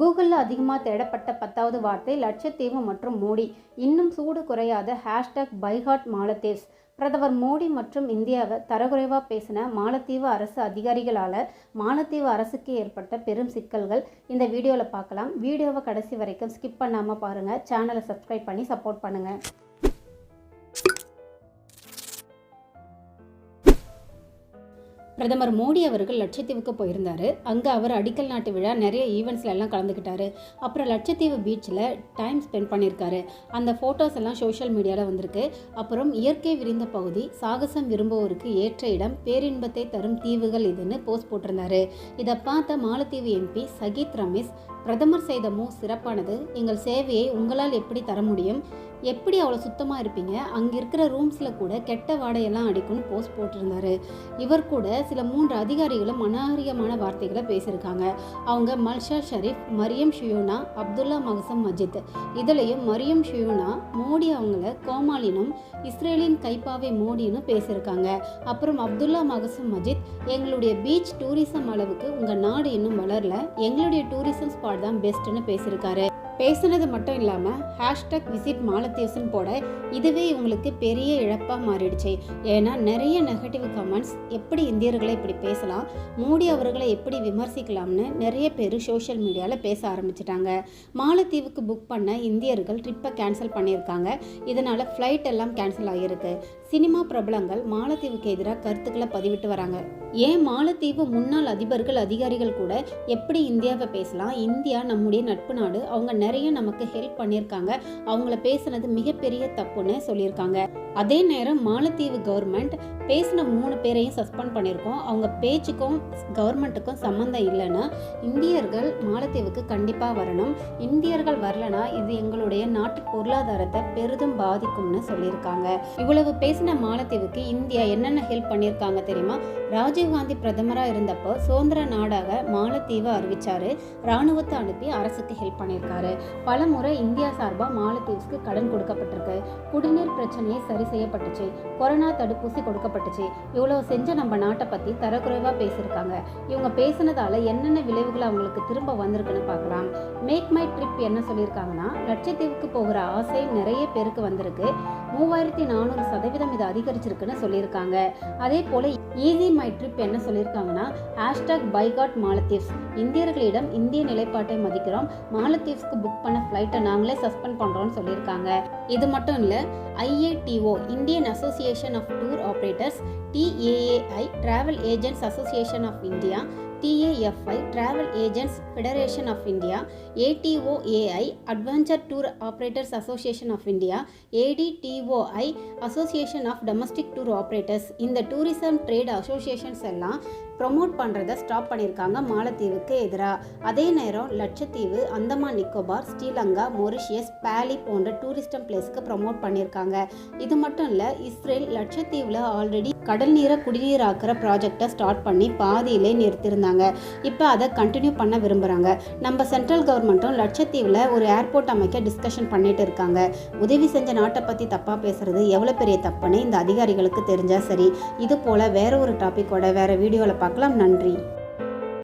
கூகுளில் அதிகமாக தேடப்பட்ட 10வது வார்த்தை லட்சத்தீவு மற்றும் மோடி. இன்னும் சூடு குறையாத #பைஹார்ட் மாலத்தீவ்ஸ். பிரதமர் மோடி மற்றும் இந்தியாவை தரக்குறைவாக பேசின மாலத்தீவு அரசு அதிகாரிகளால் மாலத்தீவு அரசுக்கு ஏற்பட்ட பெரும் சிக்கல்கள் இந்த வீடியோவில் பார்க்கலாம். வீடியோவை கடைசி வரைக்கும் ஸ்கிப் பண்ணாமல் பாருங்கள். சேனலை சப்ஸ்கிரைப் பண்ணி சப்போர்ட் பண்ணுங்கள். பிரதமர் மோடி அவர்கள் லட்சத்தீவுக்கு போயிருந்தார். அங்கே அவர் அடிக்கல் நாட்டு விழா நிறைய ஈவெண்ட்ஸ்ல எல்லாம் கலந்துக்கிட்டாரு. அப்புறம் லட்சத்தீவு பீச்சில் டைம் ஸ்பெண்ட் பண்ணியிருக்காரு. அந்த ஃபோட்டோஸ் எல்லாம் சோஷியல் மீடியாவில் வந்திருக்கு. அப்புறம் இயற்கை விரிந்த பகுதி, சாகசம் விரும்புவோருக்கு ஏற்ற இடம், பேரின்பத்தை தரும் தீவுகள் இதுன்னு போஸ்ட் போட்டிருந்தாரு. இதை பார்த்த மாலத்தீவு எம்பி சகீத் ரமேஷ், பிரதமர் செய்த மூவ் சிறப்பானது. எங்கள் சேவையை உங்களால் எப்படி தர முடியும்? எப்படி அவ்வளோ சுத்தமாக இருப்பீங்க? அங்கே இருக்கிற ரூம்ஸில் கூட கெட்ட வாடையெல்லாம் அடிக்கும்னு போஸ்ட் போட்டிருந்தாரு. இவர் கூட சில 3 அதிகாரிகளும் அநாகரிகமான வார்த்தைகளை பேசியிருக்காங்க. அவங்க மல்ஷா ஷரீஃப், மரியம் ஷியூனா, அப்துல்லா மகசம் மஜித். இதுலேயும் மரியம் ஷியூனா மோடி அவங்கள கோமாளினும் இஸ்ரேலின் கைப்பாவை மோடின்னு பேசியிருக்காங்க. அப்புறம் அப்துல்லா மகசம் மஜித், எங்களுடைய பீச் டூரிசம் அளவுக்கு உங்கள் நாடு இன்னும் வளரல, எங்களுடைய டூரிசம் ஸ்பாட் தான் பெஸ்ட்டுன்னு பேசியிருக்காரு. பேசுனது மட்டும் இல்லாமல் விசிட் மாலத்தீவ்ஸ்ன்னு போட இதுவே இவங்களுக்கு பெரிய இழப்பாக மாறிடுச்சு. ஏன்னா நிறைய நெகட்டிவ் கமெண்ட்ஸ், எப்படி இந்தியர்களை இப்படி பேசலாம், மோடி அவர்களை எப்படி விமர்சிக்கலாம்னு நிறைய பேர் சோஷியல் மீடியாவில் பேச ஆரம்பிச்சிட்டாங்க. மாலத்தீவுக்கு புக் பண்ண இந்தியர்கள் ட்ரிப்பை கேன்சல் பண்ணியிருக்காங்க. இதனால் ஃப்ளைட் எல்லாம் கேன்சல் ஆகியிருக்கு. சினிமா பிரபலங்கள் மாலத்தீவுக்கு எதிராக கருத்துக்களை பதிவிட்டு வராங்க. ஏன் மாலத்தீவு முன்னாள் அதிகாரிகள் கூட எப்படி இந்தியாவை பேசலாம், இந்தியா நம்முடைய நட்பு நாடு, அவங்க நிறைய நமக்கு ஹெல்ப் பண்ணியிருக்காங்க, அவங்கள பேசுனது மிகப்பெரிய தப்புன்னு சொல்லியிருக்காங்க. அதே நேரம் மாலத்தீவு கவர்மெண்ட் பேசின 3 பேரையும் சஸ்பெண்ட் பண்ணியிருக்கோம். அவங்க பேச்சுக்கும் கவர்மெண்ட்டுக்கும் சம்மந்தம் இல்லைன்னா இந்தியர்கள் மாலத்தீவுக்கு கண்டிப்பாக வரணும். இந்தியர்கள் வரலனா இது எங்களுடைய நாட்டு பொருளாதாரத்தை பெரிதும் பாதிக்கும்னு சொல்லியிருக்காங்க. இவ்வளவு பேசின மாலத்தீவுக்கு இந்தியா என்னென்ன ஹெல்ப் பண்ணியிருக்காங்க தெரியுமா? ராஜீவ்காந்தி பிரதமராக இருந்தப்போ சுதந்திர நாடாக மாலத்தீவை அறிவிச்சாரு. இராணுவத்தை அனுப்பி அரசுக்கு ஹெல்ப் பண்ணியிருக்காரு. பல முறை இந்தியா சார்பாக மாலத்தீவ்ஸ்க்கு கடன் கொடுக்கப்பட்டிருக்கு. குடிநீர் பிரச்சனையை சரி செய்யப்பட்டுச்சு. கொரோனா தடுப்பூசி கொடுக்கப்பட்டுச்சு. இவ்வளவு செஞ்ச நம்ம நாட்டை பற்றி தரக்குறைவாக பேசியிருக்காங்க. இவங்க பேசினதால என்னென்ன விளைவுகள் அவங்களுக்கு திரும்ப வந்திருக்குன்னு பார்க்கலாம். மேக் மை ட்ரிப் என்ன சொல்லியிருக்காங்கன்னா, லட்சத்தீவுக்கு போகிற ஆசை நிறைய பேருக்கு வந்திருக்கு. 3400% இது அதிகரிச்சிருக்குன்னு சொல்லியிருக்காங்க. அதே போல ஈஸி மை ட்ரிப் என்ன சொல்லியிருக்காங்கன்னா, #பைஹார்ட் மாலத்தீவ்ஸ். இந்தியர்களிடம் இந்திய நிலைப்பாட்டை மதிக்கிறோம், மாலத்தீவ்ஸ்க்கு புக் பண்ண ஃப்ளைட்டை நாங்களே சஸ்பெண்ட் பண்ணுறோம்னு சொல்லியிருக்காங்க. இது மட்டும் இல்லை, IATO Indian association of tour operators, TAAI travel agents association of India, TAFI travel agents federation of India, ATOAI adventure tour operators association of India, ADTOI association of domestic tour operators, இந்த tourism trade associations எல்லாம் promote பண்ணுறதை stop பண்ணியிருக்காங்க மாலத்தீவுக்கு எதிராக. அதே நேரம் Lakshadweep, Andaman Nicobar, Sri Lanka, Mauritius, Bali போன்ற tourism பிளேஸ்க்கு ப்ரொமோட் பண்ணியிருக்காங்க. இது மட்டும் இல்லை, இஸ்ரேல் லட்சத்தீவில் ஆல்ரெடி கடல் நீரை குடிநீராக்குற ப்ராஜெக்டை ஸ்டார்ட் பண்ணி பாதியிலே நிறுத்தியிருந்தாங்க. இப்போ அதை கண்டினியூ பண்ண விரும்புகிறாங்க. நம்ம சென்ட்ரல் கவர்மெண்ட்டும் லட்சத்தீவில் ஒரு ஏர்போர்ட் அமைக்க டிஸ்கஷன் பண்ணிட்டு இருக்காங்க. உதவி செஞ்ச நாட்டை பற்றி தப்பாக பேசுறது எவ்வளோ பெரிய தப்புன்னு இந்த அதிகாரிகளுக்கு தெரிஞ்சால் சரி. இது போல் வேற ஒரு டாப்பிக்கோட வேற வீடியோவில் பார்க்கலாம். நன்றி.